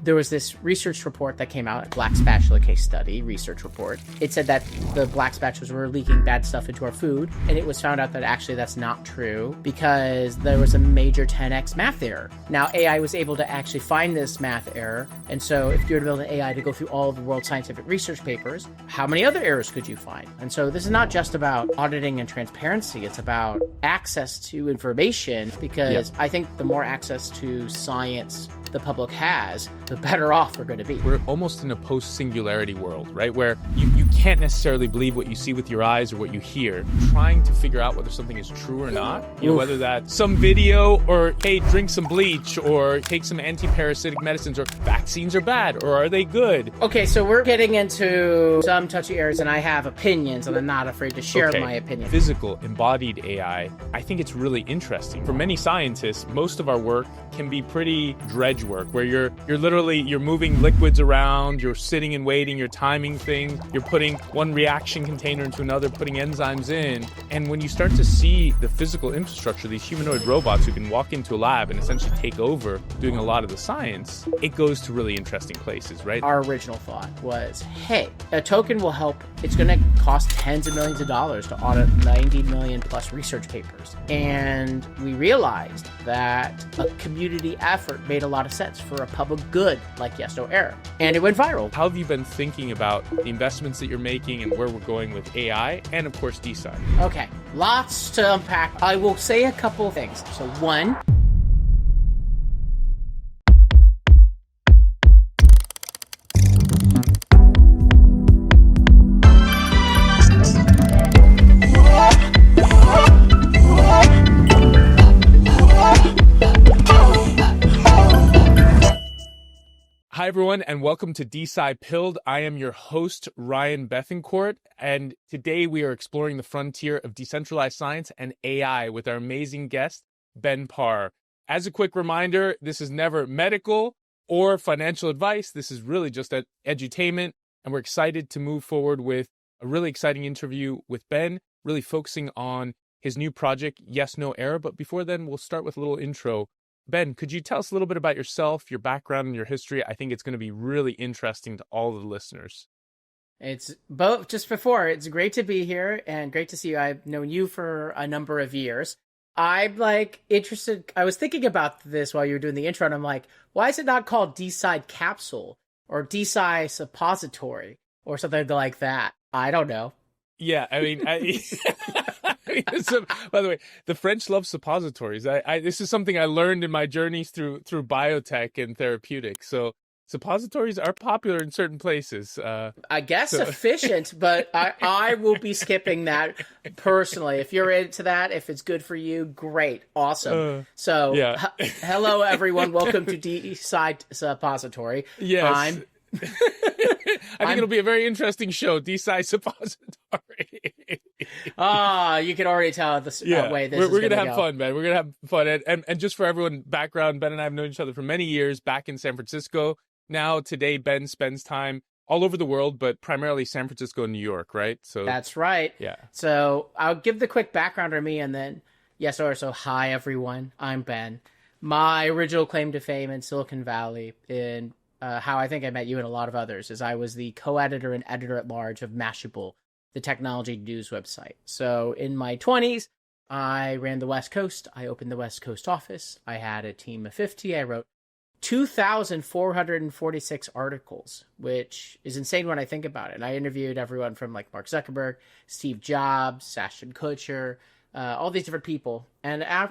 there was this research report that came out, a black spatula case study research report. It said that the black spatulas were leaking bad stuff into our food, and it was found out that actually that's not true because there was a major 10x math error. Now, AI was able to actually find this math error, and so if you were to build an AI to go through all of the world's scientific research papers, how many other errors could you find? And so this is not just about auditing and transparency, it's about access to information, because I think the more access to science the public has, the better off we're going to be. We're almost in a post-singularity world, right? Where you can't necessarily believe what you see with your eyes or what you hear. Trying to figure out whether something is true or not, whether that's some video or, hey, drink some bleach or take some anti-parasitic medicines, or vaccines are bad or are they good? Okay, so we're getting into some touchy areas, and I have opinions, and I'm not afraid to share my opinion. Physical, embodied AI, I think it's really interesting. For many scientists, most of our work can be pretty dredge work, where you're moving liquids around, you're sitting and waiting, you're timing things, you're putting one reaction container into another, putting enzymes in. And when you start to see the physical infrastructure, these humanoid robots who can walk into a lab and essentially take over doing a lot of the science, it goes to really interesting places, right? Our original thought was, hey, a token will help. It's going to cost tens of millions of dollars to audit 90 million plus research papers. And we realized that a community effort made a lot of sense for a public good like YesNoError. And it went viral. How have you been thinking about the investments that you're making and where we're going with AI and, of course, DeSci? Okay, lots to unpack. I will say a couple of things. So one, Hi, everyone, and welcome to DeSci Pilled. I am your host, Ryan Bethencourt, and today we are exploring the frontier of decentralized science and AI with our amazing guest, Ben Parr. As a quick reminder, this is never medical or financial advice. This is really just edutainment, and we're excited to move forward with a really exciting interview with Ben, really focusing on his new project, YesNoError. But before then, we'll start with a little intro. Ben, could you tell us a little bit about yourself, your background, and your history? I think it's going to be really interesting to all the listeners. It's both. Just before, it's great to be here and great to see you. I've known you for a number of years. I'm interested. I was thinking about this while you were doing the intro, and I'm like, why is it not called DeSci Capsule or DeSci Suppository or something like that? I don't know. Yeah, I mean, by the way, the French love suppositories. This is something I learned in my journeys through biotech and therapeutics. So suppositories are popular in certain places. I guess efficient, but I will be skipping that personally. If you're into that, if it's good for you, great, awesome. Hello everyone, welcome to DeSci Suppository. Yes. I think it'll be a very interesting show, DeSci Suppository. You can already tell that way this we're gonna have fun, man. We're gonna have fun. And just for everyone background, Ben and I have known each other for many years back in San Francisco. Now, today, Ben spends time all over the world, but primarily San Francisco and New York, right? So that's right. Yeah. So I'll give the quick background on me and then so hi everyone. I'm Ben. My original claim to fame in Silicon Valley in how I think I met you and a lot of others is I was the co-editor and editor-at-large of Mashable, the technology news website. So in my 20s, I ran the West Coast. I opened the West Coast office. I had a team of 50. I wrote 2,446 articles, which is insane when I think about it. And I interviewed everyone from like Mark Zuckerberg, Steve Jobs, Ashton Kutcher, all these different people. And I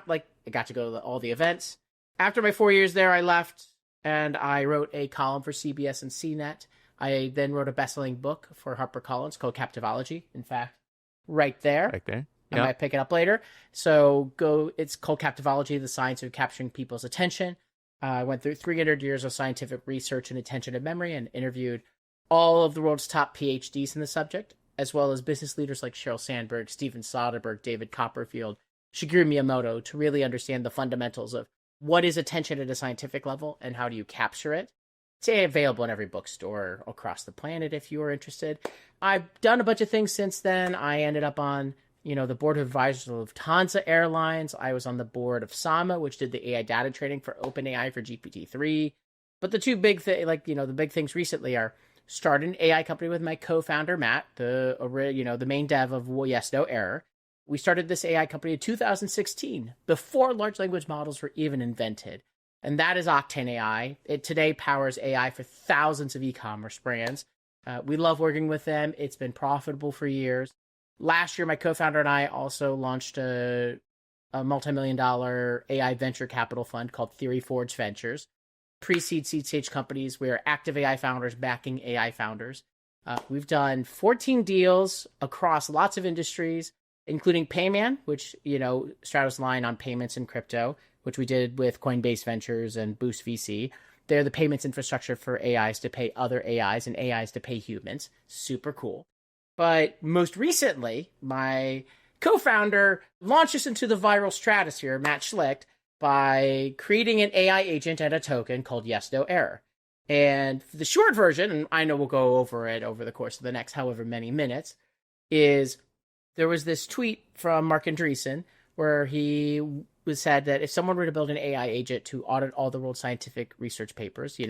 got to go to all the events. After my 4 years there, I left. And I wrote a column for CBS and CNET. I then wrote a best-selling book for HarperCollins called Captivology. In fact, right there. Right there. I might pick it up later. So it's called Captivology, the science of capturing people's attention. I went through 300 years of scientific research in attention and memory and interviewed all of the world's top PhDs in the subject, as well as business leaders like Sheryl Sandberg, Steven Soderbergh, David Copperfield, Shigeru Miyamoto, to really understand the fundamentals of what is attention at a scientific level and how do you capture it? It's available in every bookstore across the planet if you are interested. I've done a bunch of things since then. I ended up on, the board of advisors of Lufthansa Airlines. I was on the board of Sama, which did the AI data training for OpenAI for GPT-3. But the two big the big things recently are start an AI company with my co-founder Matt, the main dev of YesNoError. We started this AI company in 2016, before large language models were even invented. And that is Octane AI. It today powers AI for thousands of e-commerce brands. We love working with them. It's been profitable for years. Last year, my co-founder and I also launched a multi-million-dollar AI venture capital fund called Theory Forge Ventures. Pre-seed, seed stage companies. We are active AI founders backing AI founders. We've done 14 deals across lots of industries, including Payman, which, straddles the line on payments and crypto, which we did with Coinbase Ventures and Boost VC. They're the payments infrastructure for AIs to pay other AIs and AIs to pay humans. Super cool. But most recently, my co-founder launched us into the viral stratosphere, Matt Schlicht, by creating an AI agent and a token called YesNoError. And the short version, and I know we'll go over it over the course of the next however many minutes, is there was this tweet from Mark Andreessen where he said that if someone were to build an AI agent to audit all the world's scientific research papers,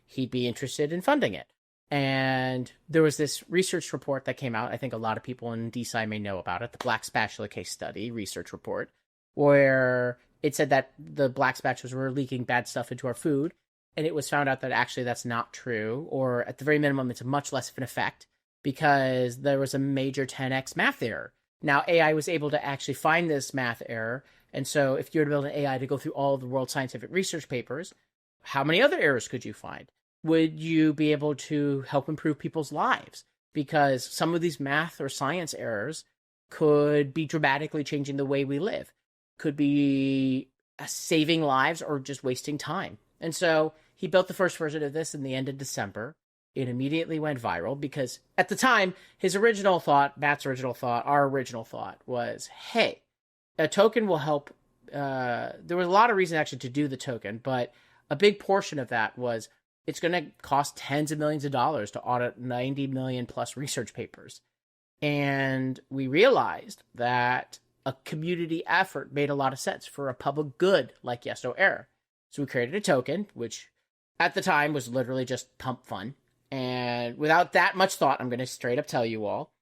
he'd be interested in funding it. And there was this research report that came out. I think a lot of people in DeSci may know about it, the black spatula case study research report, where it said that the black spatulas were leaking bad stuff into our food. And it was found out that actually that's not true, or at the very minimum, it's much less of an effect because there was a major 10x math error. Now, AI was able to actually find this math error. And so if you were to build an AI to go through all of the world's scientific research papers, how many other errors could you find? Would you be able to help improve people's lives? Because some of these math or science errors could be dramatically changing the way we live, could be saving lives or just wasting time. And so he built the first version of this in the end of December. It immediately went viral because at the time, his original thought, Matt's original thought, our original thought was, hey, a token will help. There was a lot of reason actually to do the token, but a big portion of that was it's going to cost tens of millions of dollars to audit 90 million plus research papers. And we realized that a community effort made a lot of sense for a public good like YesNoError. So we created a token, which at the time was literally just pump fun. And without that much thought, I'm going to straight up tell you all.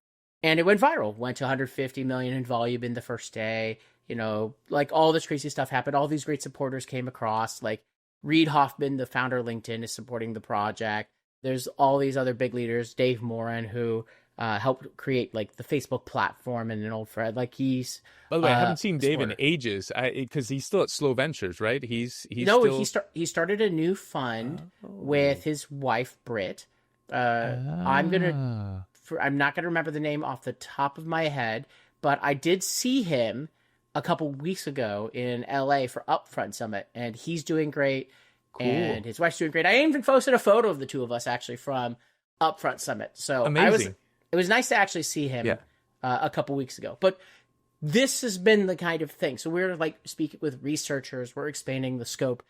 And it went viral, went to 150 million in volume in the first day. All this crazy stuff happened. All these great supporters came across. Like Reid Hoffman, the founder of LinkedIn, is supporting the project. There's all these other big leaders, Dave Morin, who helped create like the Facebook platform, and an old friend. Like he's. By the way, I haven't seen Dave in ages because he's still at Slow Ventures, right? He started a new fund with his wife Britt. I'm not gonna remember the name off the top of my head, but I did see him a couple weeks ago in LA for Upfront Summit, and he's doing great. Cool. And his wife's doing great. I even posted a photo of the two of us actually from Upfront Summit. So amazing. It was nice to actually see him a couple weeks ago. But this has been the kind of thing. So we're like speaking with researchers. We're expanding the scope.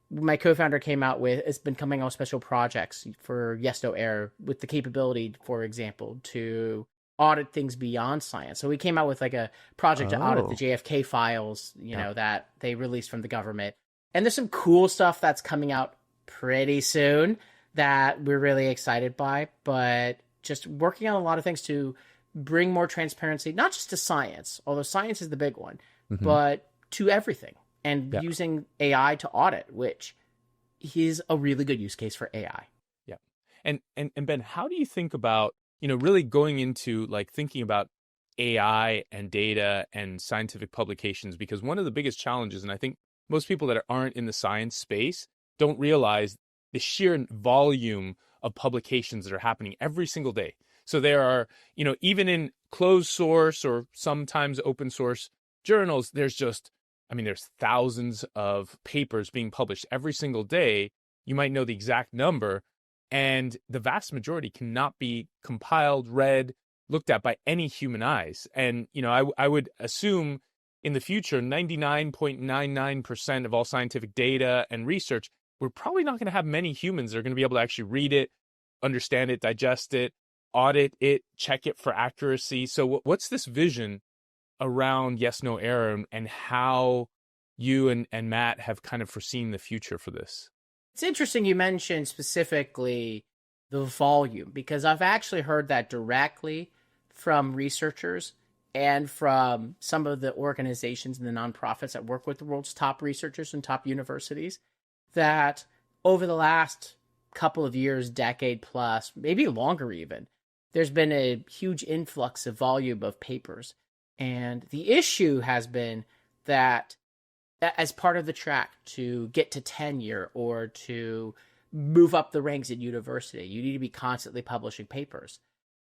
My co-founder came out with, it's been coming out special projects for YesNoError with the capability, for example, to audit things beyond science. So we came out with like a project to audit the JFK files, that they released from the government. And there's some cool stuff that's coming out pretty soon that we're really excited by, but just working on a lot of things to bring more transparency, not just to science, although science is the big one, but to everything. And using AI to audit, which is a really good use case for AI. Yeah. And Ben, how do you think about, really going into like thinking about AI and data and scientific publications? Because one of the biggest challenges, and I think most people that aren't in the science space don't realize the sheer volume of publications that are happening every single day. So there are, even in closed source or sometimes open source journals, there's thousands of papers being published every single day. You might know the exact number, and the vast majority cannot be compiled, read, looked at by any human eyes. And, I would assume in the future, 99.99% of all scientific data and research, we're probably not going to have many humans that are going to be able to actually read it, understand it, digest it, audit it, check it for accuracy. So what's this vision around YesNoError and how you and Matt have kind of foreseen the future for this? It's interesting you mentioned specifically the volume, because I've actually heard that directly from researchers and from some of the organizations and the nonprofits that work with the world's top researchers and top universities, that over the last couple of years, decade plus, maybe longer even, there's been a huge influx of volume of papers. And the issue has been that as part of the track to get to tenure or to move up the ranks at university, you need to be constantly publishing papers.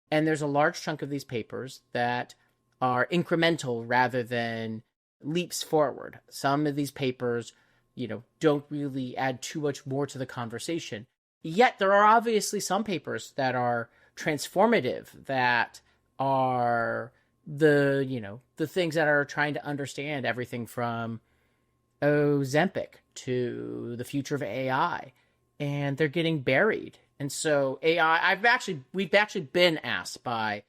And there's a large chunk of these papers that are incremental rather than leaps forward. Some of these papers, don't really add too much more to the conversation. Yet there are obviously some papers that are transformative, that are the things that are trying to understand everything from Ozempic to the future of AI, and they're getting buried. And so AI, we've actually been asked by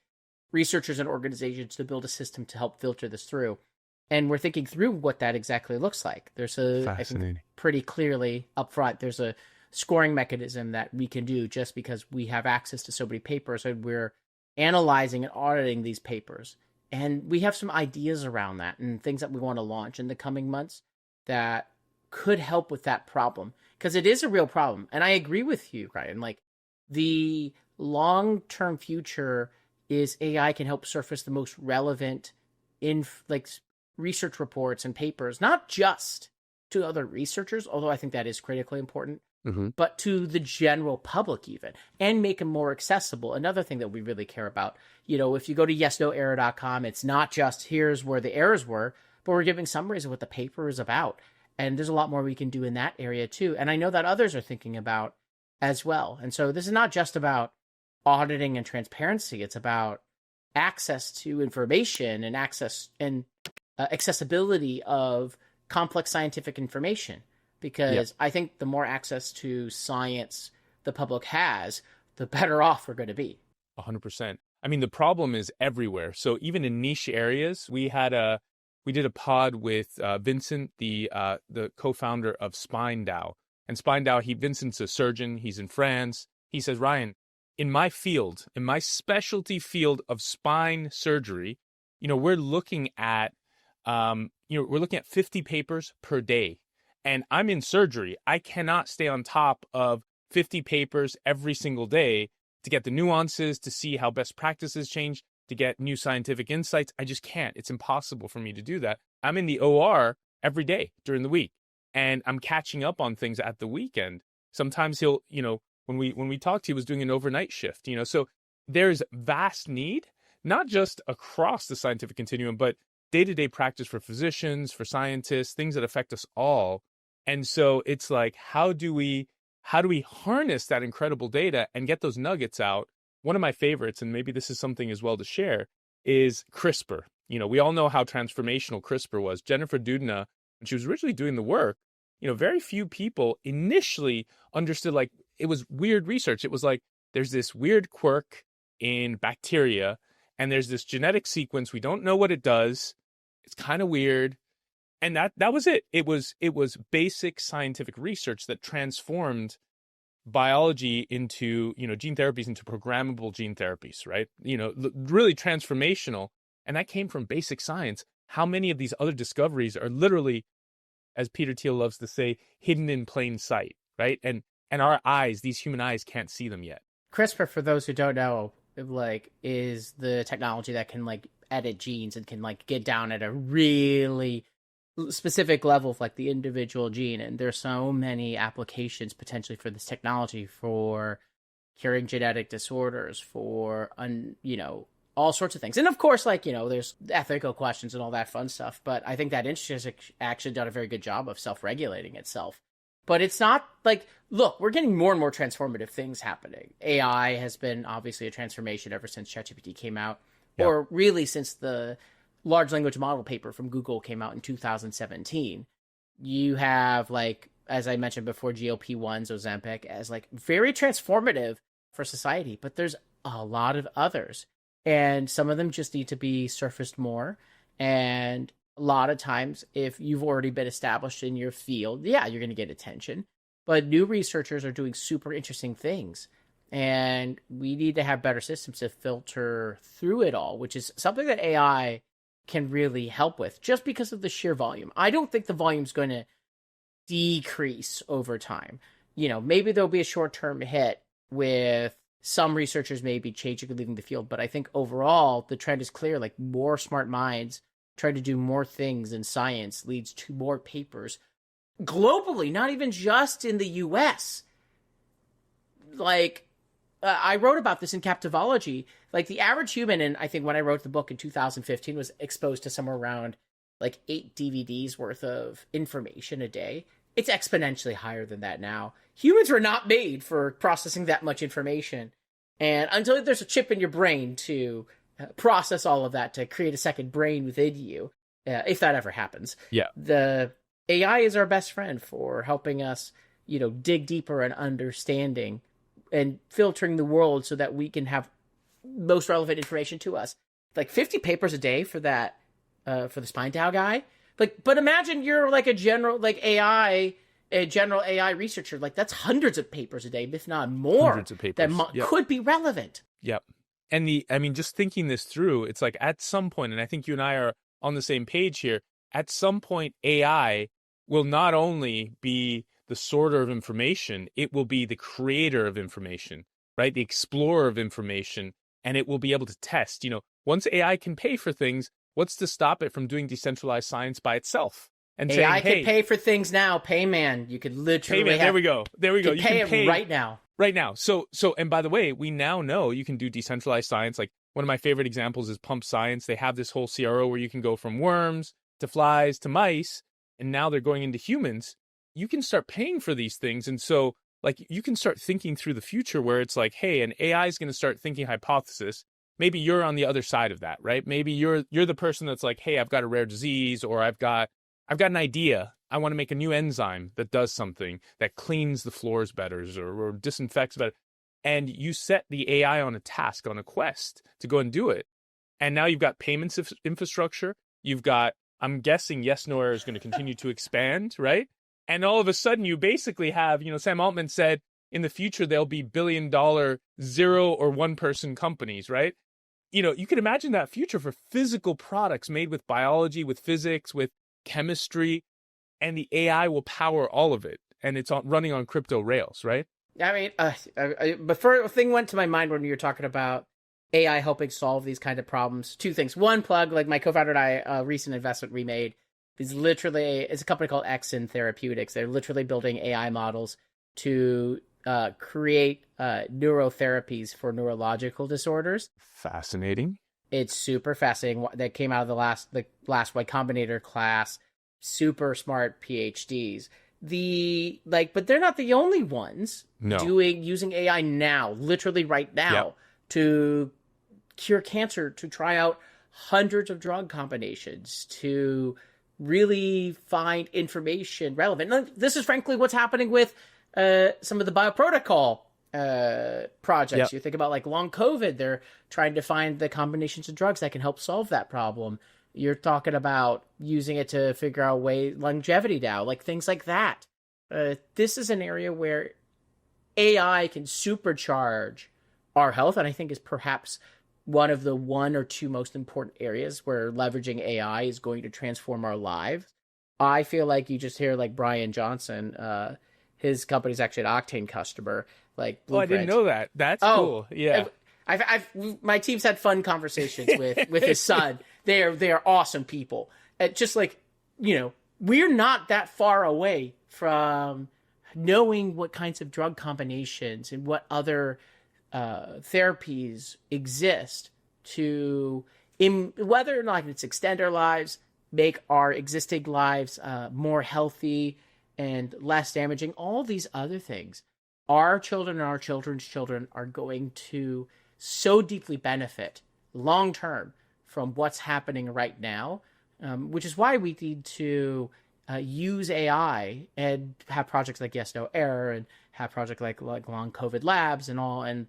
researchers and organizations to build a system to help filter this through. And we're thinking through what that exactly looks like. There's I think pretty clearly up front, there's a scoring mechanism that we can do just because we have access to so many papers and we're analyzing and auditing these papers. And we have some ideas around that and things that we want to launch in the coming months that could help with that problem, because it is a real problem. And I agree with you, Ryan. Like, the long-term future is AI can help surface the most relevant research reports and papers, not just to other researchers, although I think that is critically important, but to the general public even, and make them more accessible. Another thing that we really care about, if you go to YesNoError.com, it's not just here's where the errors were, but we're giving summaries of what the paper is about. And there's a lot more we can do in that area too. And I know that others are thinking about as well. And so this is not just about auditing and transparency. It's about access to information and accessibility of complex scientific information. Because I think the more access to science the public has, the better off we're going to be. 100%. I mean, the problem is everywhere. So even in niche areas, we did a pod with Vincent, the co-founder of SpineDAO. And SpineDAO, Vincent's a surgeon. He's in France. He says, Ryan, in my specialty field of spine surgery, we're looking at 50 papers per day. And I'm in surgery. I cannot stay on top of 50 papers every single day to get the nuances, to see how best practices change, to get new scientific insights. I just can't. It's impossible for me to do that. I'm in the OR every day during the week, and I'm catching up on things at the weekend. Sometimes he'll, when we talked, he was doing an overnight shift, so there's vast need, not just across the scientific continuum, but day-to-day practice for physicians, for scientists, things that affect us all. And so it's like, how do we harness that incredible data and get those nuggets out? One of my favorites, and maybe this is something as well to share, is CRISPR. We all know how transformational CRISPR was. Jennifer Doudna, when she was originally doing the work, very few people initially understood, like, it was weird research. It was like, there's this weird quirk in bacteria, and there's this genetic sequence. We don't know what it does. It's kind of weird. And that was it. It was basic scientific research that transformed biology into, gene therapies into programmable gene therapies, right? Really transformational. And that came from basic science. How many of these other discoveries are literally, as Peter Thiel loves to say, hidden in plain sight, right? And our eyes, these human eyes, can't see them yet. CRISPR, for those who don't know, is the technology that can edit genes and can get down at a really specific level of the individual gene. And there's so many applications potentially for this technology for curing genetic disorders, for all sorts of things. And of course, there's ethical questions and all that fun stuff, but I think that industry has actually done a very good job of self-regulating itself. But it's not look, we're getting more and more transformative things happening. AI has been obviously a transformation ever since ChatGPT came out, or really since the large language model paper from Google came out in 2017. You have, as I mentioned before, GLP-1s, Ozempic, as very transformative for society, but there's a lot of others. And some of them just need to be surfaced more. And a lot of times, if you've already been established in your field, you're going to get attention. but new researchers are doing super interesting things. And we need to have better systems to filter through it all, which is something that AI can really help with just because of the sheer volume. I don't think the volume's going to decrease over time. Maybe there'll be a short-term hit with some researchers maybe changing and leaving the field, but I think overall the trend is clear. Like, more smart minds trying to do more things in science leads to more papers globally, not even just in the US. Like, I wrote about this in Captivology. Like, the average human, and I think when I wrote the book in 2015, was exposed to somewhere around like 8 DVDs worth of information a day. It's exponentially higher than that now. Humans were not made for processing that much information. And until there's a chip in your brain to process all of that, to create a second brain within you, if that ever happens, the AI is our best friend for helping us, dig deeper and understanding and filtering the world so that we can have most relevant information to us. Like 50 papers a day for that, for the spine Dow guy. Like, but imagine you're like a general AI researcher. Like, that's hundreds of papers a day, if not more, hundreds of papers that could be relevant. Yep. And just thinking this through, it's like at some point, and I think you and I are on the same page here, at some point AI will not only be the sorter of information, it will be the creator of information, right? The explorer of information, and it will be able to test. Once AI can pay for things, what's to stop it from doing decentralized science by itself? And AI saying, can pay for things now. Payman, you could literally there we go. You can pay it right now. Right now. So, and by the way, we now know you can do decentralized science. Like, one of my favorite examples is Pump Science. They have this whole CRO where you can go from worms to flies to mice, and now they're going into humans. You can start paying for these things. And so, like, you can start thinking through the future where it's like, hey, an AI is going to start thinking hypothesis. Maybe you're on the other side of that, right? Maybe you're the person that's like, hey, I've got a rare disease, or I've got an idea. I want to make a new enzyme that does something that cleans the floors better or disinfects better. And you set the AI on a task, on a quest to go and do it. And now you've got payments infrastructure. You've got, I'm guessing YesNoError is going to continue to expand, right? And all of a sudden you basically have, Sam Altman said in the future there'll be $1 billion 0 or 1 person companies, right? You can imagine that future for physical products made with biology, with physics, with chemistry, and the AI will power all of it. And it's running on crypto rails, right? I mean, but a thing went to my mind when you were talking about AI helping solve these kind of problems. 2 things. One, plug, like my co-founder and I, a recent investment we made is it's a company called Exin Therapeutics. They're literally building AI models to create neurotherapies for neurological disorders. Fascinating. It's super fascinating. That came out of the last Y Combinator class. Super smart PhDs. But they're not the only ones using AI now, literally right now, to cure cancer, to try out hundreds of drug combinations, to really find information relevant. Now, this is frankly what's happening with some of the bioprotocol projects. You think about like long COVID, they're trying to find the combinations of drugs that can help solve that problem. You're talking about using it to figure out longevity now, like things like that. This is an area where AI can supercharge our health, and I think is perhaps one of the 1 or 2 most important areas where leveraging AI is going to transform our lives. I feel like you just hear like Brian Johnson, his company's actually an Octane customer. Like, Blueprint. I didn't know that. That's cool. Yeah. My team's had fun conversations with his son. They are awesome people. Just like, we're not that far away from knowing what kinds of drug combinations and what other therapies exist to, whether or not it's extend our lives, make our existing lives more healthy and less damaging, all these other things. Our children and our children's children are going to so deeply benefit long term from what's happening right now, which is why we need to use AI and have projects like YesNoError and have projects like Long COVID Labs and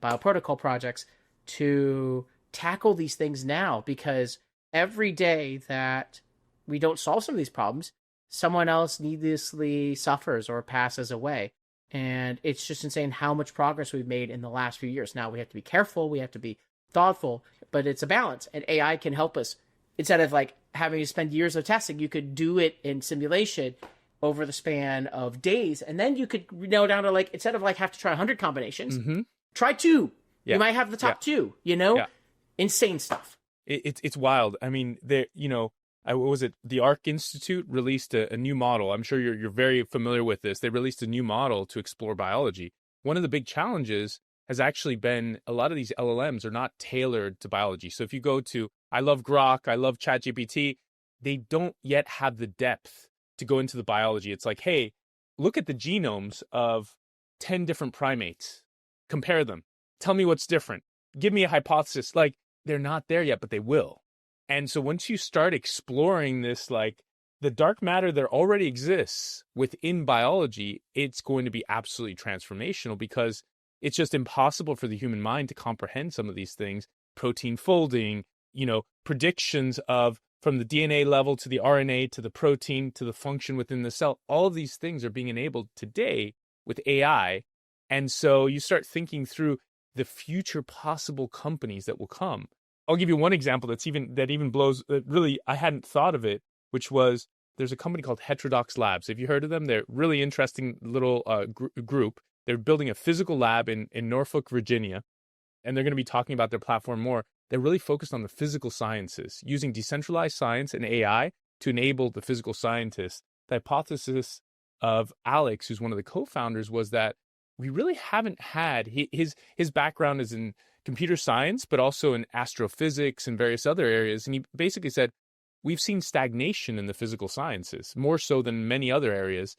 bioprotocol projects to tackle these things now, because every day that we don't solve some of these problems, someone else needlessly suffers or passes away. And it's just insane how much progress we've made in the last few years. Now we have to be careful, we have to be thoughtful, but it's a balance. And AI can help us. Instead of like having to spend years of testing, you could do it in simulation over the span of days. And then you could nail down to like, instead of like have to try 100 combinations, try 2. Yeah. You might have the top 2, insane stuff. It's wild. I mean, what was it? The ARC Institute released a new model. I'm sure you're very familiar with this. They released a new model to explore biology. One of the big challenges has actually been a lot of these LLMs are not tailored to biology. So if you go to, I love Grok, I love ChatGPT, they don't yet have the depth to go into the biology. It's like, hey, look at the genomes of 10 different primates. Compare them. Tell me what's different. Give me a hypothesis. Like, they're not there yet, but they will. And so once you start exploring this, like the dark matter that already exists within biology, it's going to be absolutely transformational because it's just impossible for the human mind to comprehend some of these things. Protein folding, predictions of from the DNA level to the RNA to the protein to the function within the cell. All of these things are being enabled today with AI. And so you start thinking through the future possible companies that will come. I'll give you one example that even blows, really, I hadn't thought of it, which was there's a company called Heterodox Labs. Have you heard of them? They're really interesting little group. They're building a physical lab in Norfolk, Virginia, and they're going to be talking about their platform more. They're really focused on the physical sciences, using decentralized science and AI to enable the physical scientists. The hypothesis of Alex, who's one of the co-founders, was that we really haven't had, his background is in computer science, but also in astrophysics and various other areas. And he basically said, we've seen stagnation in the physical sciences, more so than many other areas.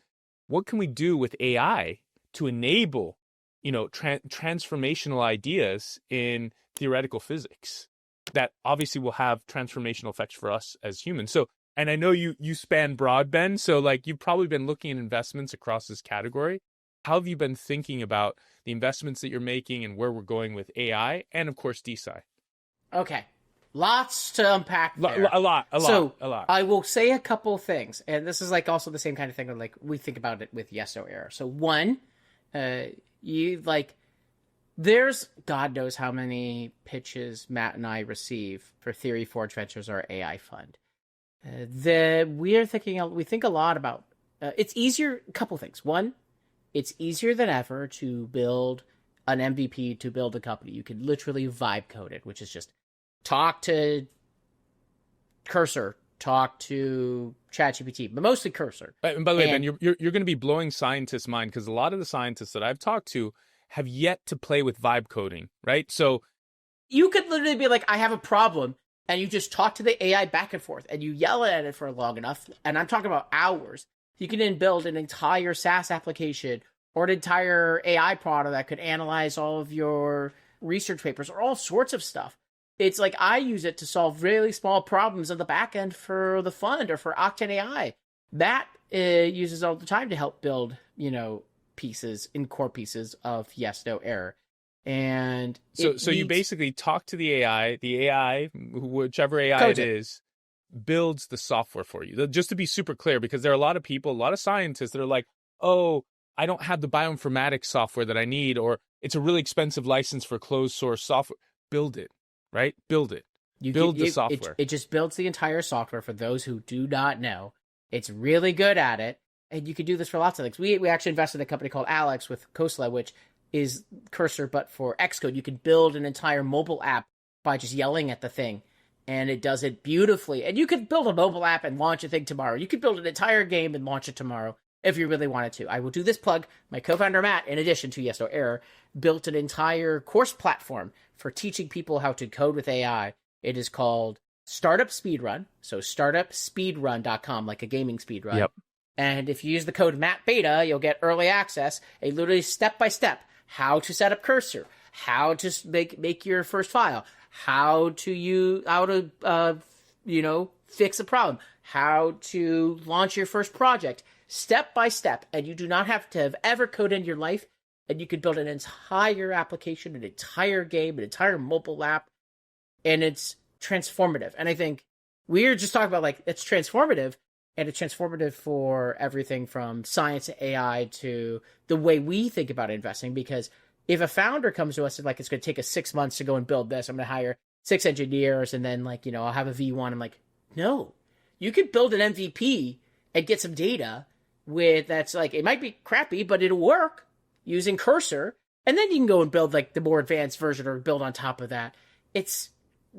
What can we do with AI to enable, transformational ideas in theoretical physics that obviously will have transformational effects for us as humans? So, and I know you span broad, Ben, so like you've probably been looking at investments across this category. How have you been thinking about the investments that you're making and where we're going with AI and, of course, DeSci? Okay. Lots to unpack there. A lot. I will say a couple things, and this is like also the same kind of thing that like we think about it with YesNoError. So one, there's God knows how many pitches Matt and I receive for Theory Forge Ventures, our AI fund. We think a lot about, it's easier, a couple things. One, it's easier than ever to build an MVP, to build a company. You can literally vibe code it, which is just talk to Cursor, talk to ChatGPT, but mostly Cursor. And by the way, Ben, you're going to be blowing scientists' mind because a lot of the scientists that I've talked to have yet to play with vibe coding, right? So you could literally be like, I have a problem, and you just talk to the AI back and forth, and you yell at it for long enough, and I'm talking about hours. You can then build an entire SaaS application or an entire AI product that could analyze all of your research papers or all sorts of stuff. It's like I use it to solve really small problems on the back end for the fund or for Octane AI. Matt uses all the time to help build, core pieces of YesNoError. And so you basically talk to the AI, whichever AI it is, builds the software for you. Just to be super clear, because there are a lot of people, a lot of scientists that are like, oh, I don't have the bioinformatics software that I need, or it's a really expensive license for closed source software. Build it, right? Build it. Build the software. It just builds the entire software for those who do not know. It's really good at it, and you can do this for lots of things. We actually invested in a company called Alex with Khosla, which is Cursor, but for Xcode. You can build an entire mobile app by just yelling at the thing. And it does it beautifully. And you could build a mobile app and launch a thing tomorrow. You could build an entire game and launch it tomorrow if you really wanted to. I will do this plug. My co-founder, Matt, in addition to YesNoError, built an entire course platform for teaching people how to code with AI. It is called Startup Speedrun. So startupspeedrun.com, like a gaming speedrun. Yep. And if you use the code MattBeta, you'll get early access, a literally step-by-step how to set up Cursor, how to make your first file, how to fix a problem, how to launch your first project, step by step. And you do not have to have ever coded in your life. And you can build an entire application, an entire game, an entire mobile app. And it's transformative. And I think we're just talking about like, it's transformative. and it's transformative for everything from science to AI to the way we think about investing. Because if a founder comes to us and like, it's going to take us 6 months to go and build this, I'm going to hire 6 engineers and then like, I'll have a V1. I'm like, no, you could build an MVP and get some data that's like, it might be crappy, but it'll work using Cursor. And then you can go and build like the more advanced version or build on top of that. It's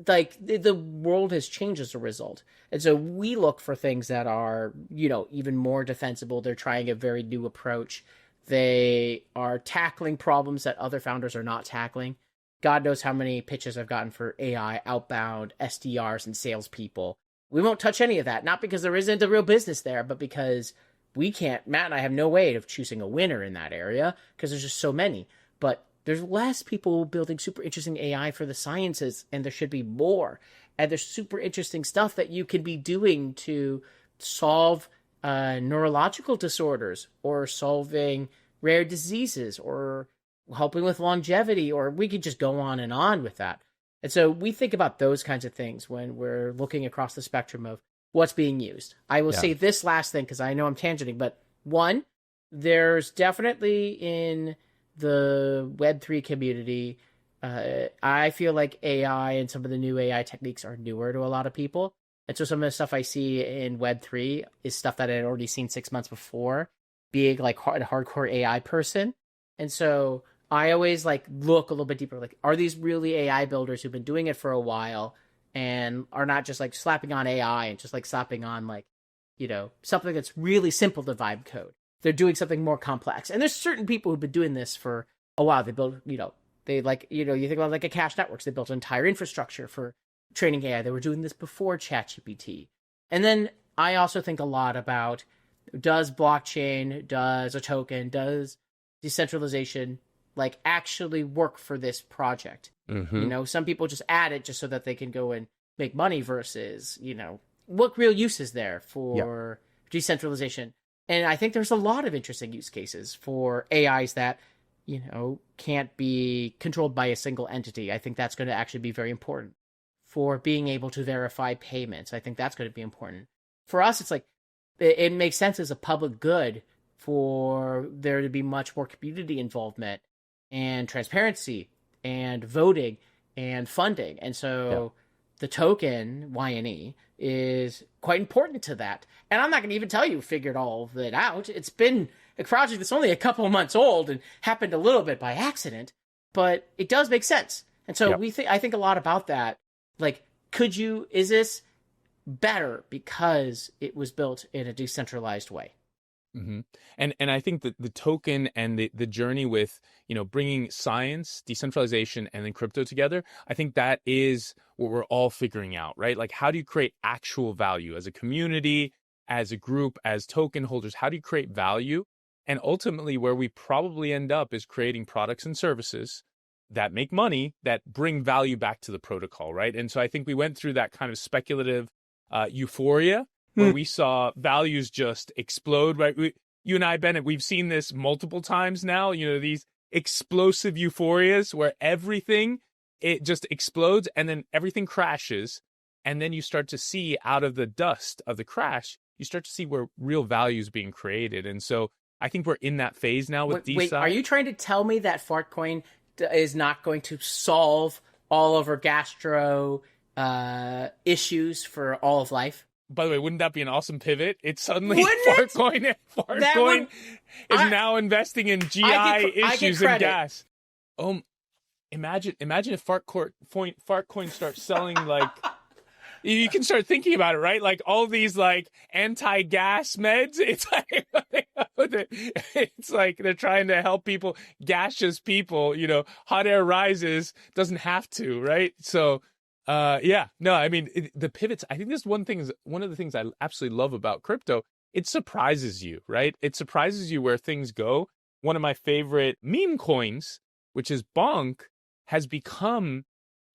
like the world has changed as a result. And so we look for things that are, even more defensible. They're trying a very new approach. They are tackling problems that other founders are not tackling. God knows how many pitches I've gotten for AI, outbound, SDRs, and salespeople. We won't touch any of that, not because there isn't a real business there, but because we can't. Matt and I have no way of choosing a winner in that area because there's just so many. But there's less people building super interesting AI for the sciences, and there should be more. And there's super interesting stuff that you can be doing to solve neurological disorders or solving rare diseases or helping with longevity, or we could just go on and on with that. And so we think about those kinds of things when we're looking across the spectrum of what's being used. I will say this last thing because I know I'm tangenting, but one, there's definitely in the Web3 community, I feel like AI and some of the new AI techniques are newer to a lot of people. And so some of the stuff I see in Web3 is stuff that I had already seen 6 months before, being like a hardcore AI person. And so I always like look a little bit deeper, like, are these really AI builders who've been doing it for a while and are not just like slapping on AI and just like slapping on like, something that's really simple to vibe code. They're doing something more complex. And there's certain people who've been doing this for a while. They build, they like, you think about like a Cache Networks. They built an entire infrastructure for training AI. They were doing this before ChatGPT. And then I also think a lot about, does blockchain, does a token, does decentralization like actually work for this project? Mm-hmm. Some people just add it just so that they can go and make money versus, what real use is there for decentralization? And I think there's a lot of interesting use cases for AIs that, can't be controlled by a single entity. I think that's going to actually be very important for being able to verify payments. I think that's going to be important. For us, it's like, it makes sense as a public good for there to be much more community involvement and transparency and voting and funding. And so the token, YNE, is quite important to that. And I'm not going to even tell you figured all of it out. It's been a project that's only a couple of months old and happened a little bit by accident, but it does make sense. And so I think a lot about that. Like, is this better because it was built in a decentralized way? Mm-hmm. And I think that the token and the journey with, bringing science, decentralization, and then crypto together, I think that is what we're all figuring out, right? Like, how do you create actual value as a community, as a group, as token holders? How do you create value? And ultimately, where we probably end up is creating products and services that make money, that bring value back to the protocol, right? And so I think we went through that kind of speculative euphoria where we saw values just explode, right? You and I, Bennett, we've seen this multiple times now, these explosive euphorias where everything, it just explodes and then everything crashes. And then you start to see out of the dust of the crash, you start to see where real value is being created. And so I think we're in that phase now with DeSci. Wait, are you trying to tell me that Fartcoin is not going to solve all of our gastro issues for all of life? By the way, wouldn't that be an awesome pivot? It's suddenly Fartcoin is now investing in GI issues in gas. Imagine if Fartcoin starts selling like you can start thinking about it, right? Like all these like anti-gas meds. It's like they're trying to help people, gaseous people, hot air rises, doesn't have to, right? So the pivots, I think this one of the things I absolutely love about crypto. It surprises you, right? It surprises you where things go. One of my favorite meme coins, which is Bonk, has become,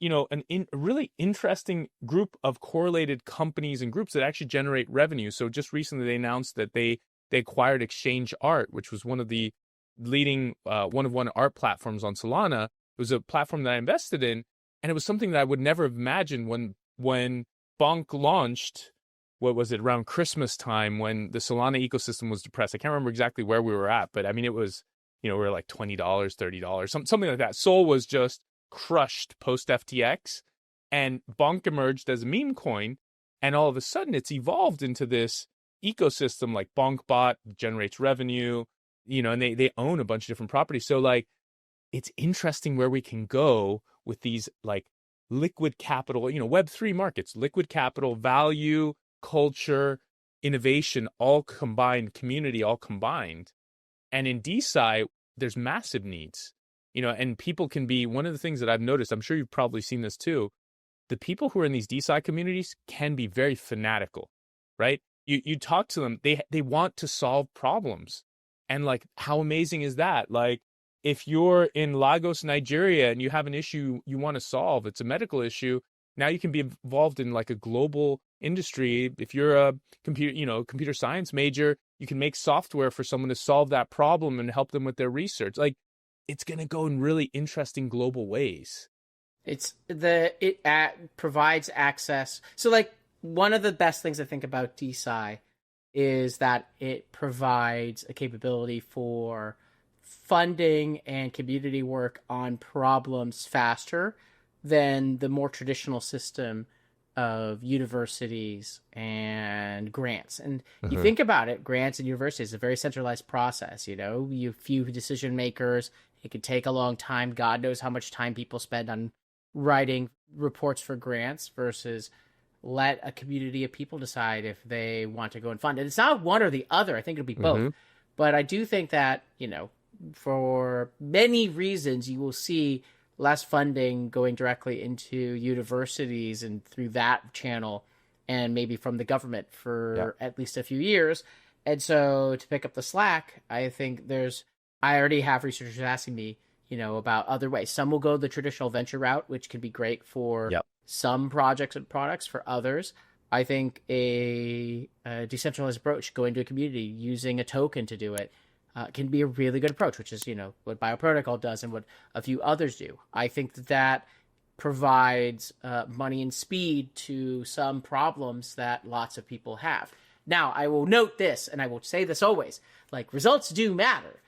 a really interesting group of correlated companies and groups that actually generate revenue. So just recently they announced that they acquired Exchange Art, which was one of the leading one art platforms on Solana. It was a platform that I invested in. And it was something that I would never have imagined when Bonk launched. what was it, around Christmas time when the Solana ecosystem was depressed. I can't remember exactly where we were at, but I mean, it was, we were like $20, $30, something like that. Sol was just crushed post FTX, and Bonk emerged as a meme coin. And all of a sudden it's evolved into this ecosystem like BonkBot generates revenue, and they own a bunch of different properties. So like, it's interesting where we can go with these like liquid capital, Web3 markets, liquid capital, value, culture, innovation, all combined, community, all combined. And in DeSci, there's massive needs, and people can be, one of the things that I've noticed, I'm sure you've probably seen this too, the people who are in these DeSci communities can be very fanatical, right? You talk to them, they want to solve problems. And like, how amazing is that? Like, if you're in Lagos, Nigeria, and you have an issue you want to solve, it's a medical issue, now you can be involved in like a global industry. If you're a computer science major, you can make software for someone to solve that problem and help them with their research. Like, it's going to go in really interesting global ways. It provides access. So like, one of the best things I think about DeSci is that it provides a capability for funding and community work on problems faster than the more traditional system of universities and grants. And you think about it, grants and universities is a very centralized process. You have few decision makers. It can take a long time. God knows how much time people spend on writing reports for grants versus let a community of people decide if they want to go and fund it. It's not one or the other. I think it'll be both. But I do think that, for many reasons, you will see less funding going directly into universities and through that channel, and maybe from the government for at least a few years. And so to pick up the slack, I think I already have researchers asking me, about other ways. Some will go the traditional venture route, which can be great for some projects and products. For others, I think a decentralized approach, going to a community, using a token to do it, can be a really good approach, which is, what Bioprotocol does and what a few others do. I think that provides money and speed to some problems that lots of people have. Now, I will note this, and I will say this always, like, results do matter.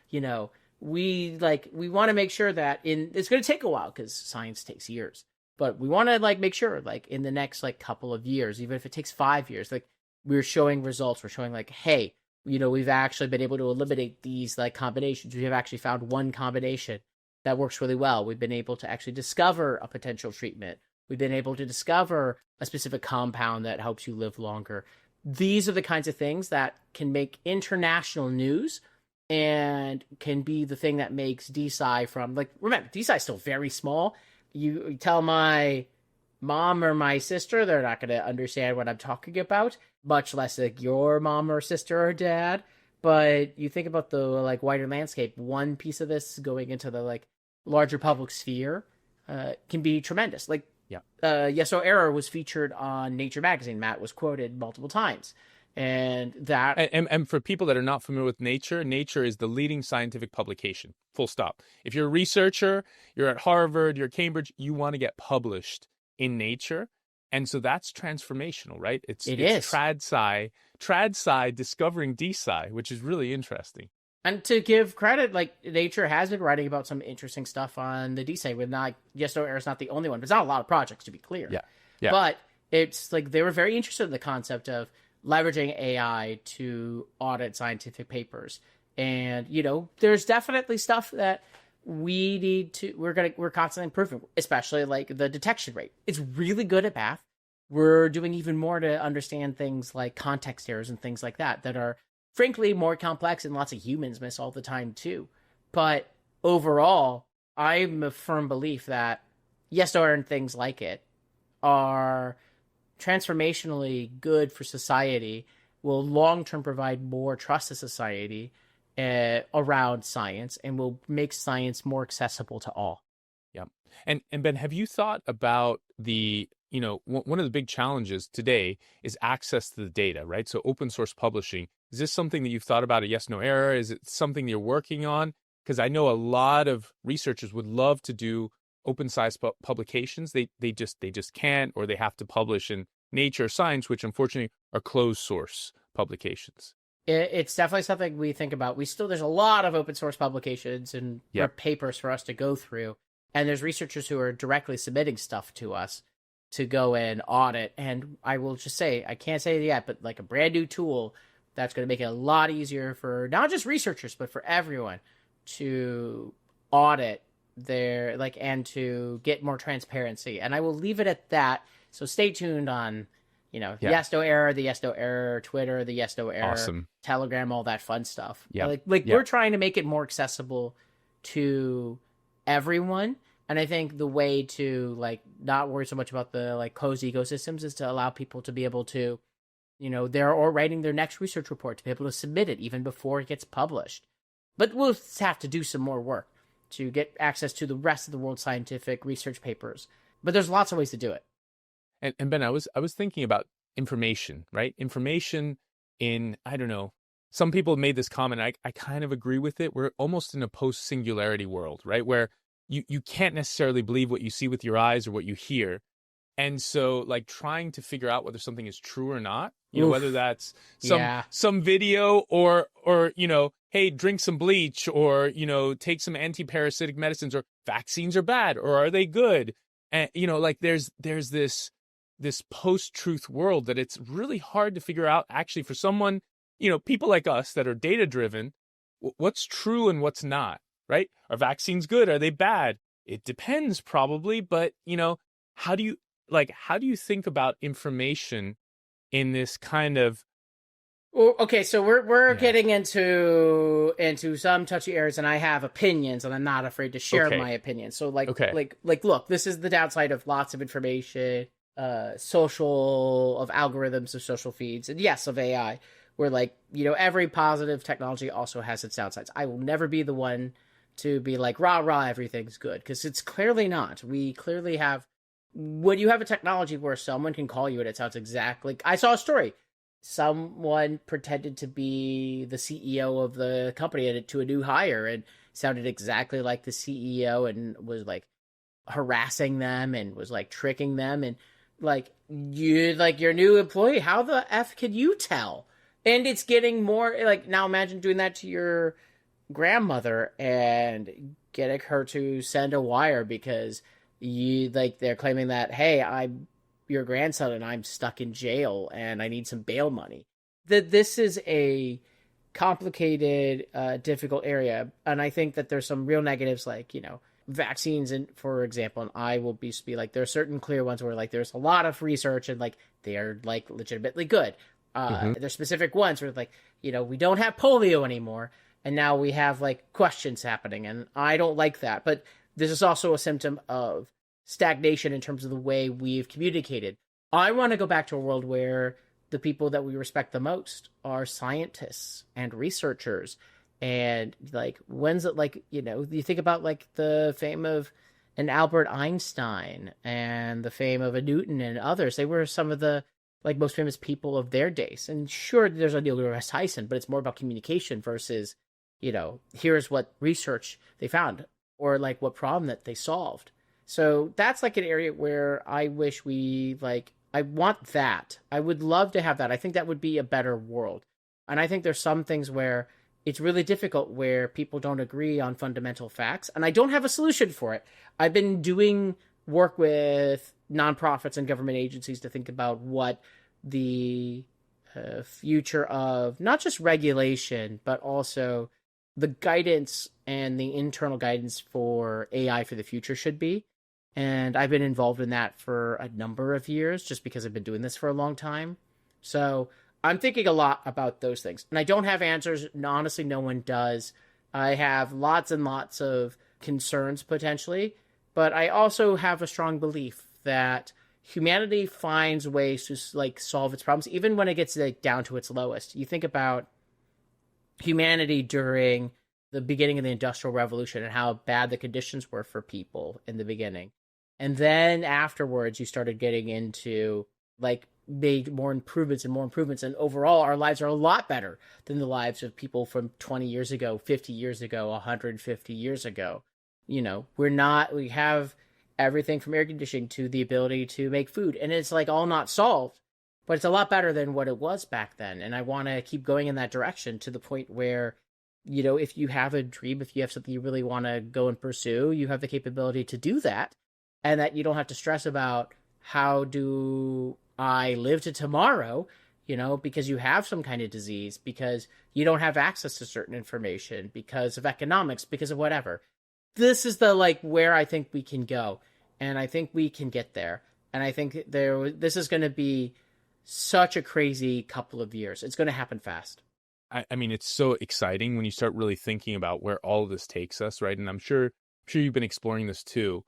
We want to make sure that it's going to take a while because science takes years, but we want to make sure in the next couple of years, even if it takes 5 years, we're showing results. We're showing hey, we've actually been able to eliminate these combinations. We have actually found one combination that works really well. We've been able to actually discover a potential treatment. We've been able to discover a specific compound that helps you live longer. These are the kinds of things that can make international news and can be the thing that makes DeSci remember, DeSci is still very small. You tell my mom or my sister, they're not going to understand what I'm talking about, much less your mom or sister or dad. But you think about the wider landscape, one piece of this going into the larger public sphere can be tremendous. YesNoError was featured on Nature magazine. Matt was quoted multiple times. And for people that are not familiar with Nature is the leading scientific publication, full stop. If you're a researcher, you're at Harvard, you're at Cambridge, you want to get published in Nature. And so that's transformational, right? It's TradSci discovering DeSci, which is really interesting. And to give credit, Nature has been writing about some interesting stuff on the DeSci. YesNoError is not the only one. There's not a lot of projects, to be clear. Yeah. But it's they were very interested in the concept of leveraging AI to audit scientific papers. And, there's definitely stuff that we're constantly improving, especially the detection rate. It's really good at math. We're doing even more to understand things like context errors and things like that are frankly more complex and lots of humans miss all the time too. But overall, I'm a firm belief that YesNoError and things like it are transformationally good for society, will long-term provide more trust to society around science, and will make science more accessible to all. Yeah. And Ben, have you thought about one of the big challenges today is access to the data, right? So open source publishing. Is this something that you've thought about at YesNoError? Is it something you're working on? Because I know a lot of researchers would love to do open science publications. They just can't, or they have to publish in Nature or Science, which unfortunately are closed source publications? It's definitely something we think about. There's a lot of open source publications and Yep. papers for us to go through. And there's researchers who are directly submitting stuff to us to go and audit. And I will just say, I can't say it yet, but like a brand new tool that's going to make it a lot easier for not just researchers, but for everyone to audit their, like, and to get more transparency. And I will leave it at that. So stay tuned on, YesNoError, the YesNoError Twitter, the YesNoError Awesome. Telegram, all that fun stuff. Yeah. We're trying to make it more accessible to everyone. And I think the way to like not worry so much about the like closed ecosystems is to allow people to be able to, they're or writing their next research report to be able to submit it even before it gets published. But we'll have to do some more work to get access to the rest of the world's scientific research papers. But there's lots of ways to do it. And Ben, I was thinking about information, right? Information in, I don't know, some people have made this comment. I kind of agree with it. We're almost in a post-singularity world, right? Where you can't necessarily believe what you see with your eyes or what you hear. And so like trying to figure out whether something is true or not, whether that's some video or, hey, drink some bleach or, take some anti-parasitic medicines or vaccines are bad or are they good? And, like there's this post-truth world that it's really hard to figure out actually for someone, people like us that are data-driven, what's true and what's not, right? Are vaccines good? Are they bad? It depends probably, but, how do you think about information in this kind of... Well, okay, so we're getting into some touchy areas, and I have opinions, and I'm not afraid to share my opinions. So, look, this is the downside of lots of information, of algorithms, of social feeds, and yes, of AI, where every positive technology also has its downsides. I will never be the one to be like, rah, rah, everything's good, because it's clearly not. We clearly have, when you have a technology where someone can call you and it sounds exactly, I saw a story. Someone pretended to be the CEO of the company and to a new hire and sounded exactly like the CEO and was like harassing them and was like tricking them and your new employee, how the F can you tell? And it's getting more now imagine doing that to your grandmother and getting her to send a wire because they're claiming that, hey, I'm your grandson and I'm stuck in jail and I need some bail money. This is a complicated, difficult area. And I think that there's some real negatives vaccines, and for example, and I will be like, there are certain clear ones where there's a lot of research and they are legitimately good. There's specific ones where we don't have polio anymore. And now we have questions happening. And I don't like that. But this is also a symptom of stagnation in terms of the way we've communicated. I want to go back to a world where the people that we respect the most are scientists and researchers. And when's it you think about the fame of an Albert Einstein and the fame of a Newton and others. They were some of the most famous people of their days. And sure, there's a Neil deGrasse Tyson, but it's more about communication versus, here's what research they found or what problem that they solved. So that's an area where I wish I want that. I would love to have that. I think that would be a better world. And I think there's some things where it's really difficult where people don't agree on fundamental facts. And I don't have a solution for it. I've been doing work with nonprofits and government agencies to think about what the future of not just regulation, but also the guidance and the internal guidance for AI for the future should be. And I've been involved in that for a number of years just because I've been doing this for a long time. So I'm thinking a lot about those things. And I don't have answers. Honestly, no one does. I have lots and lots of concerns potentially, but I also have a strong belief that humanity finds ways to solve its problems, even when it gets down to its lowest. You think about humanity during the beginning of the Industrial Revolution and how bad the conditions were for people in the beginning. And then afterwards, you started getting into made more improvements and more improvements. And overall, our lives are a lot better than the lives of people from 20 years ago, 50 years ago, 150 years ago. We have everything from air conditioning to the ability to make food. And it's all not solved, but it's a lot better than what it was back then. And I want to keep going in that direction to the point where, if you have a dream, if you have something you really want to go and pursue, you have the capability to do that, and that you don't have to stress about how do I live to tomorrow, because you have some kind of disease, because you don't have access to certain information, because of economics, because of whatever. This is where I think we can go, and I think we can get there. And I think this is going to be such a crazy couple of years. It's going to happen fast. I mean, it's so exciting when you start really thinking about where all of this takes us, right? And I'm sure you've been exploring this too.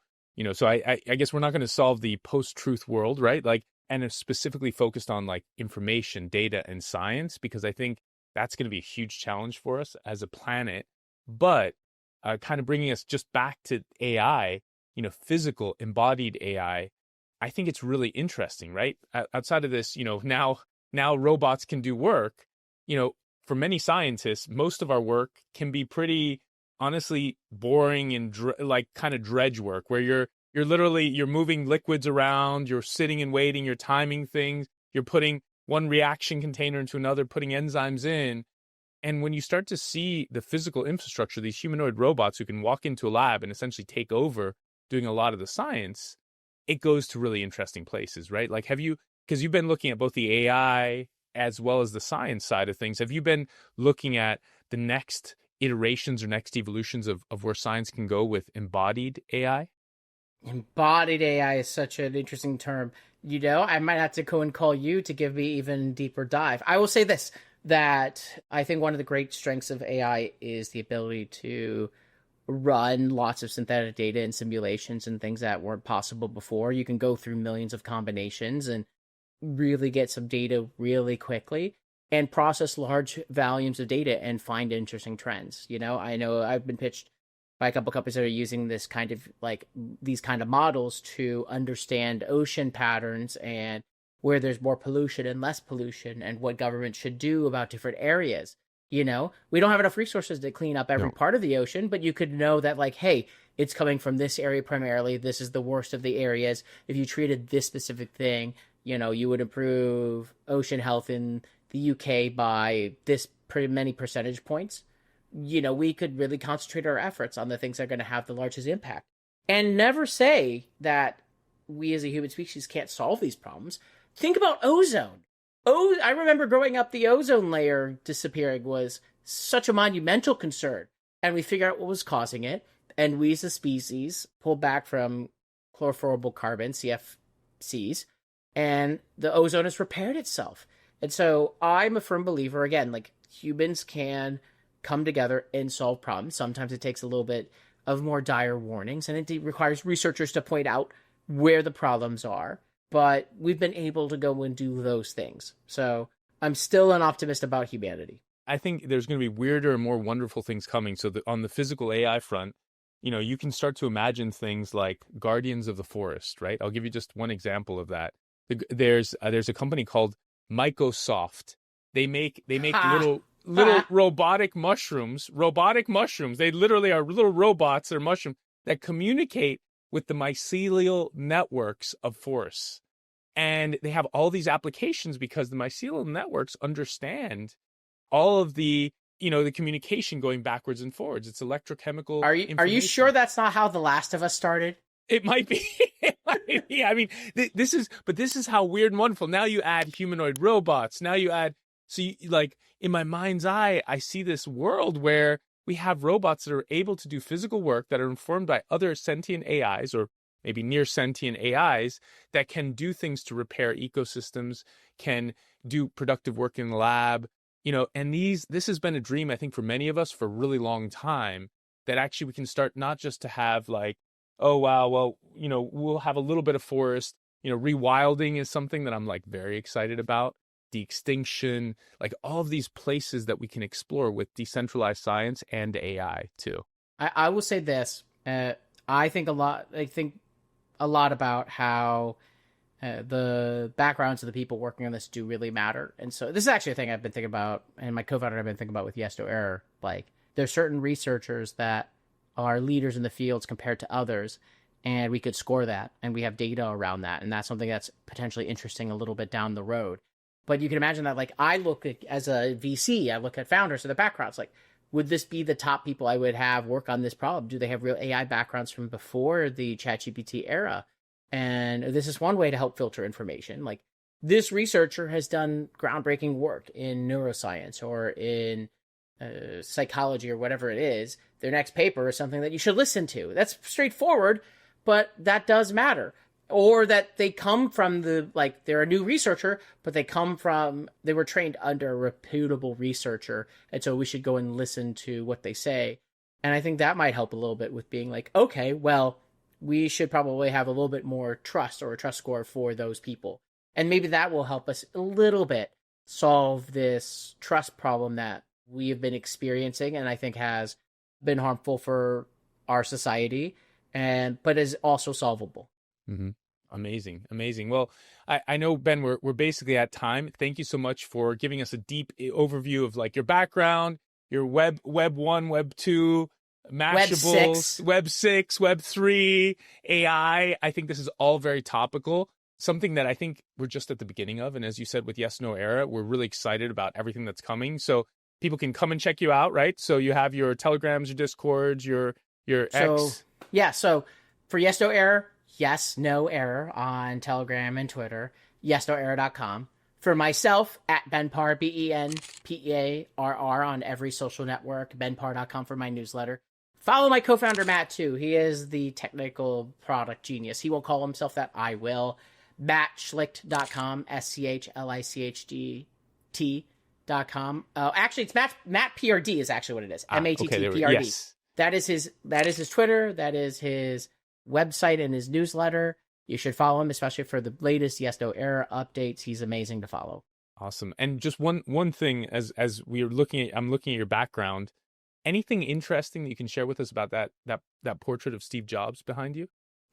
So I guess we're not going to solve the post-truth world, right? And it's specifically focused on information, data, and science, because I think that's going to be a huge challenge for us as a planet. But kind of bringing us just back to AI, physical embodied AI, I think it's really interesting, right? Outside of this, now robots can do work. For many scientists, most of our work can be pretty, honestly, boring and kind of dredge work, where you're moving liquids around, you're sitting and waiting, you're timing things, you're putting one reaction container into another, putting enzymes in. And when you start to see the physical infrastructure, these humanoid robots who can walk into a lab and essentially take over doing a lot of the science, it goes to really interesting places, right? Because you've been looking at both the AI as well as the science side of things, have you been looking at the next iterations or next evolutions of where science can go with embodied AI? Embodied AI is such an interesting term. I might have to go and call you to give me even deeper dive. I will say this, that I think one of the great strengths of AI is the ability to run lots of synthetic data and simulations and things that weren't possible before. You can go through millions of combinations and really get some data really quickly and process large volumes of data and find interesting trends. I know I've been pitched by a couple companies that are using this kind of these kind of models to understand ocean patterns and where there's more pollution and less pollution and what government should do about different areas. We don't have enough resources to clean up every part of the ocean, but you could know that hey, it's coming from this area primarily. This is the worst of the areas. If you treated this specific thing, you would improve ocean health in the UK by this pretty many percentage points. We could really concentrate our efforts on the things that are going to have the largest impact, and never say that we as a human species can't solve these problems. Think about ozone. I remember growing up, the ozone layer disappearing was such a monumental concern, and we figured out what was causing it, and we as a species pulled back from chlorofluorocarbon, CFCs, and the ozone has repaired itself. And so I'm a firm believer, again, humans can come together and solve problems. Sometimes it takes a little bit of more dire warnings, and it requires researchers to point out where the problems are. But we've been able to go and do those things. So I'm still an optimist about humanity. I think there's going to be weirder and more wonderful things coming. So on the physical AI front, you can start to imagine things like guardians of the forest, right? I'll give you just one example of that. There's a company called Microsoft. They make little robotic mushrooms. They literally are little robots or mushrooms that communicate with the mycelial networks of forests. And they have all these applications because the mycelial networks understand all of the communication going backwards and forwards. It's electrochemical. Are you sure that's not how The Last of Us started? It might be. I mean, this is how weird and wonderful. Now you add humanoid robots. Now you add, in my mind's eye, I see this world where we have robots that are able to do physical work that are informed by other sentient AIs or maybe near sentient AIs that can do things to repair ecosystems, can do productive work in the lab, and this has been a dream, I think, for many of us for a really long time, that actually we can start not just to have oh, wow, well, we'll have a little bit of forest, rewilding is something that I'm very excited about. De-extinction, all of these places that we can explore with decentralized science and AI too. I will say this. I think a lot about how the backgrounds of the people working on this do really matter. And so this is actually a thing I've been thinking about, and my co-founder and I've been thinking about with YesNoError. There's certain researchers that are leaders in the fields compared to others, and we could score that, and we have data around that, and that's something that's potentially interesting a little bit down the road. But you can imagine that, like, I look at, as a VC, I look at founders and the backgrounds. Like, would this be the top people I would have work on this problem? Do they have real AI backgrounds from before the ChatGPT era? And this is one way to help filter information. Like, this researcher has done groundbreaking work in neuroscience or in psychology or whatever it is. Their next paper is something that you should listen to. That's straightforward, but that does matter. Or that they come from they're a new researcher, but they were trained under a reputable researcher. And so we should go and listen to what they say. And I think that might help a little bit with being like, okay, well, we should probably have a little bit more trust or a trust score for those people. And maybe that will help us a little bit solve this trust problem that we have been experiencing and I think has been harmful for our society, but is also solvable. Mm-hmm. Amazing. Well, I know, Ben, we're basically at time. Thank you so much for giving us a deep overview of like your background, your web 1, web 2, Mashables, web 6, web 3, AI. I think this is all very topical. Something that I think we're just at the beginning of. And as you said with YesNoError, we're really excited about everything that's coming. So people can come and check you out, right? So you have your Telegrams, your Discords, your X. Yeah, so for YesNoError, YesNoError on Telegram and Twitter, YesNoError.com. For myself, at Ben Parr, BenParr on every social network, BenParr.com for my newsletter. Follow my co-founder, Matt, too. He is the technical product genius. He will call himself that. I will. MattSchlicht.com, SCHLICHDT.com. Actually, it's Matt PRD is actually what it is. MATTPRD. Okay, yes. That is his Twitter. That is his website and his newsletter. You should follow him, especially for the latest YesNoError updates. He's amazing to follow. Awesome. And just one thing, as I'm looking at your background, anything interesting that you can share with us about that portrait of Steve Jobs behind you?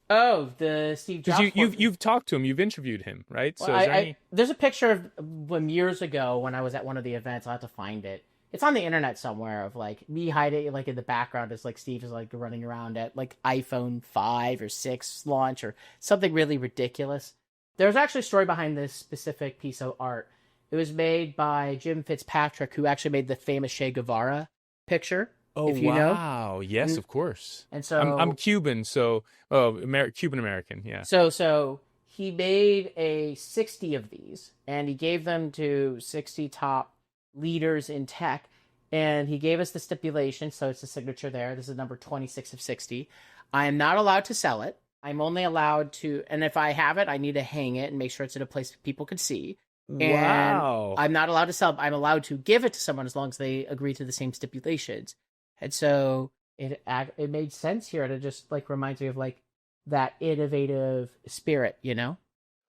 Oh, the Steve Jobs. You've talked to him, you've interviewed him, right? Well, so there's a picture of years ago when I was at one of the events. I'll have to find it. It's on the internet somewhere of like me hiding like in the background as like Steve is like running around at like iPhone 5 or 6 launch or something really ridiculous. There's actually a story behind this specific piece of art. It was made by Jim Fitzpatrick, who actually made the famous Che Guevara picture. Oh, if you wow. know. Yes, of course. And so I'm Cuban, so Cuban American, yeah. So he made 60 of these and he gave them to 60 top leaders in tech, and he gave us the stipulation, so it's the signature there. This is number 26 of 60. I am not allowed to sell it. I'm only allowed to, and if I have it, I need to hang it and make sure it's in a place people can see. Wow. And I'm not allowed to sell it. I'm allowed to give it to someone as long as they agree to the same stipulations. And so it made sense here. It just like reminds me of like that innovative spirit, you know?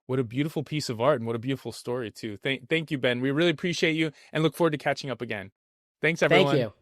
What a beautiful piece of art and what a beautiful story too. Thank you, Ben. We really appreciate you and look forward to catching up again. Thanks, everyone. Thank you.